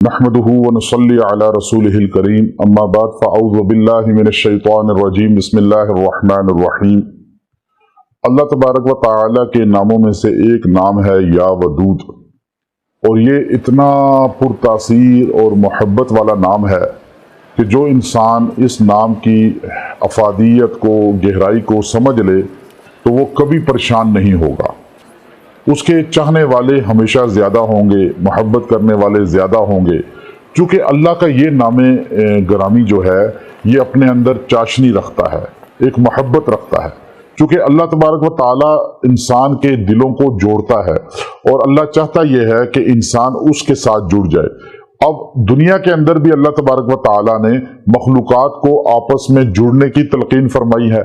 نحمده ونصلي على رسوله الكريم اما بعد فاعوذ باللہ من الشیطان الرجیم بسم اللہ الرحمن الرحیم۔ اللہ تبارک و تعالی کے ناموں میں سے ایک نام ہے یا ودود، اور یہ اتنا پرتاثیر اور محبت والا نام ہے کہ جو انسان اس نام کی افادیت کو، گہرائی کو سمجھ لے تو وہ کبھی پریشان نہیں ہوگا۔ اس کے چاہنے والے ہمیشہ زیادہ ہوں گے، محبت کرنے والے زیادہ ہوں گے، چونکہ اللہ کا یہ نام گرامی جو ہے یہ اپنے اندر چاشنی رکھتا ہے، ایک محبت رکھتا ہے، چونکہ اللہ تبارک و تعالی انسان کے دلوں کو جوڑتا ہے اور اللہ چاہتا یہ ہے کہ انسان اس کے ساتھ جڑ جائے۔ اب دنیا کے اندر بھی اللہ تبارک و تعالی نے مخلوقات کو آپس میں جڑنے کی تلقین فرمائی ہے۔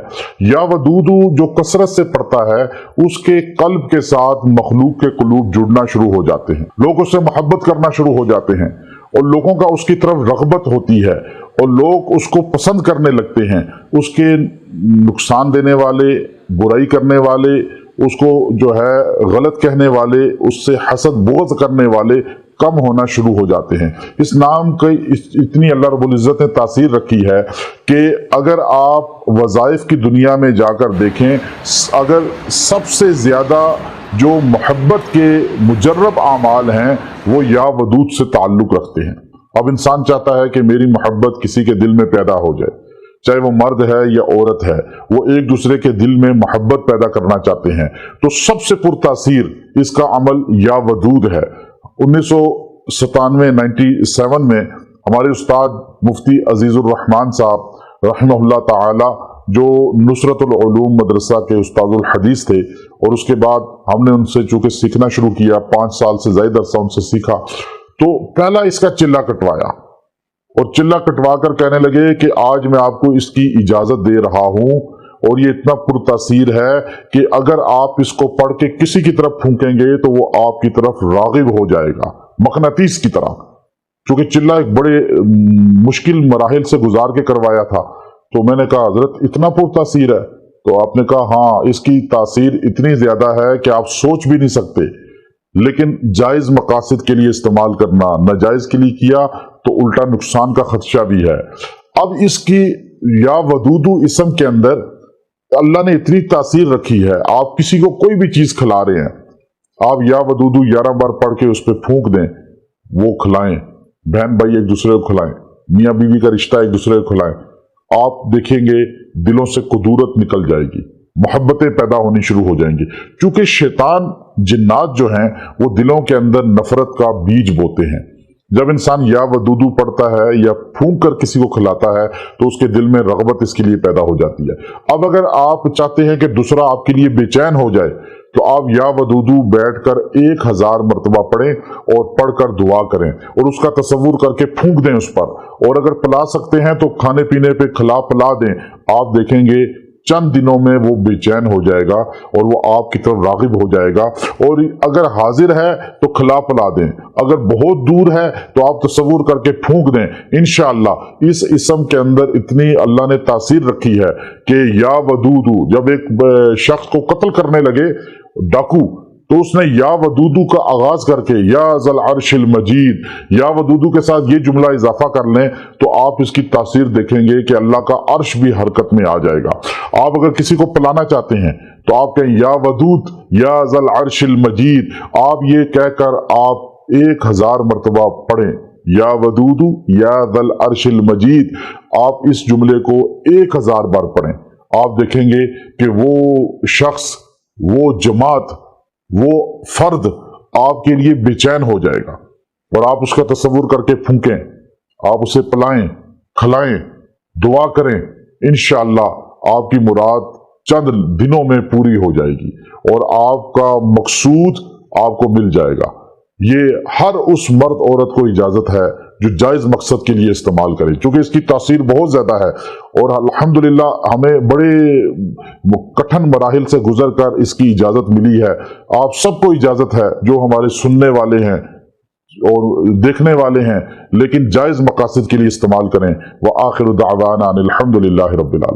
یا ودود جو کثرت سے پڑھتا ہے اس کے قلب کے ساتھ مخلوق کے قلوب جڑنا شروع ہو جاتے ہیں، لوگ اس سے محبت کرنا شروع ہو جاتے ہیں اور لوگوں کا اس کی طرف رغبت ہوتی ہے اور لوگ اس کو پسند کرنے لگتے ہیں۔ اس کے نقصان دینے والے، برائی کرنے والے، اس کو جو ہے غلط کہنے والے، اس سے حسد بغض کرنے والے کم ہونا شروع ہو جاتے ہیں۔ اس نام کی اتنی اللہ رب العزت نے تاثیر رکھی ہے کہ اگر آپ وظائف کی دنیا میں جا کر دیکھیں، اگر سب سے زیادہ جو محبت کے مجرب اعمال ہیں وہ یا ودود سے تعلق رکھتے ہیں۔ اب انسان چاہتا ہے کہ میری محبت کسی کے دل میں پیدا ہو جائے، چاہے وہ مرد ہے یا عورت ہے، وہ ایک دوسرے کے دل میں محبت پیدا کرنا چاہتے ہیں، تو سب سے پرتاثیر اس کا عمل یا ودود ہے۔ 1997 میں ہمارے استاد مفتی عزیز الرحمان صاحب رحمہ اللہ تعالی، جو نصرت العلوم مدرسہ کے استاد الحدیث تھے، اور اس کے بعد ہم نے ان سے چونکہ سیکھنا شروع کیا، 5 سال سے زائد عرصہ ان سے سیکھا، تو پہلا اس کا چلہ کٹوایا اور چلہ کٹوا کر کہنے لگے کہ آج میں آپ کو اس کی اجازت دے رہا ہوں، اور یہ اتنا پرتاثیر ہے کہ اگر آپ اس کو پڑھ کے کسی کی طرف پھونکیں گے تو وہ آپ کی طرف راغب ہو جائے گا، مقناطیس کی طرح۔ چونکہ چلہ ایک بڑے مشکل مراحل سے گزار کے کروایا تھا، تو میں نے کہا حضرت اتنا پرتاثیر ہے؟ تو آپ نے کہا ہاں، اس کی تاثیر اتنی زیادہ ہے کہ آپ سوچ بھی نہیں سکتے، لیکن جائز مقاصد کے لیے استعمال کرنا، ناجائز کے لیے کیا تو الٹا نقصان کا خدشہ بھی ہے۔ اب اس کی یا ودودو اسم کے اندر اللہ نے اتنی تاثیر رکھی ہے، آپ کسی کو کوئی بھی چیز کھلا رہے ہیں، آپ یا ودودو 11 بار پڑھ کے اس پہ پھونک دیں، وہ کھلائیں، بہن بھائی ایک دوسرے کو کھلائیں، میاں بیوی کا رشتہ ایک دوسرے کو کھلائیں، آپ دیکھیں گے دلوں سے کدورت نکل جائے گی، محبتیں پیدا ہونی شروع ہو جائیں گی، کیونکہ شیطان جنات جو ہیں وہ دلوں کے اندر نفرت کا بیج بوتے ہیں۔ جب انسان یا ودودو پڑھتا ہے یا پھونک کر کسی کو کھلاتا ہے تو اس کے دل میں رغبت اس کے لیے پیدا ہو جاتی ہے۔ اب اگر آپ چاہتے ہیں کہ دوسرا آپ کے لیے بے چین ہو جائے تو آپ یا ودودو بیٹھ کر 1000 مرتبہ پڑھیں اور پڑھ کر دعا کریں اور اس کا تصور کر کے پھونک دیں اس پر، اور اگر پلا سکتے ہیں تو کھانے پینے پہ کھلا پلا دیں، آپ دیکھیں گے چند دنوں میں وہ بے چین ہو جائے گا اور وہ آپ کی طرف راغب ہو جائے گا، اور اگر حاضر ہے تو کھلا پلا دیں، اگر بہت دور ہے تو آپ تصور کر کے پھونک دیں۔ انشاءاللہ اس اسم کے اندر اتنی اللہ نے تاثیر رکھی ہے کہ یا ودودو، جب ایک شخص کو قتل کرنے لگے ڈاکو، تو اس نے یا ودودو کا آغاز کر کے یا ذل عرش المجید، یا ودودو کے ساتھ یہ جملہ اضافہ کر لیں تو آپ اس کی تاثیر دیکھیں گے کہ اللہ کا عرش بھی حرکت میں آ جائے گا۔ آپ اگر کسی کو پلانا چاہتے ہیں تو آپ کہیں یا ودود یا ذل عرش المجید، آپ یہ کہہ کر آپ 1000 مرتبہ پڑھیں، یا ودودو یا ذل عرش المجید، آپ اس جملے کو 1000 بار پڑھیں، آپ دیکھیں گے کہ وہ شخص، وہ جماعت، وہ فرد آپ کے لیے بے چین ہو جائے گا، اور آپ اس کا تصور کر کے پھونکیں، آپ اسے پلائیں، کھلائیں، دعا کریں، انشاءاللہ آپ کی مراد چند دنوں میں پوری ہو جائے گی اور آپ کا مقصود آپ کو مل جائے گا۔ یہ ہر اس مرد عورت کو اجازت ہے جو جائز مقصد کے لیے استعمال کرے، چونکہ اس کی تاثیر بہت زیادہ ہے، اور الحمدللہ ہمیں بڑے کٹھن مراحل سے گزر کر اس کی اجازت ملی ہے۔ آپ سب کو اجازت ہے جو ہمارے سننے والے ہیں اور دیکھنے والے ہیں، لیکن جائز مقاصد کے لیے استعمال کریں۔ وآخر دعوانا ان الحمدللہ رب العالمین۔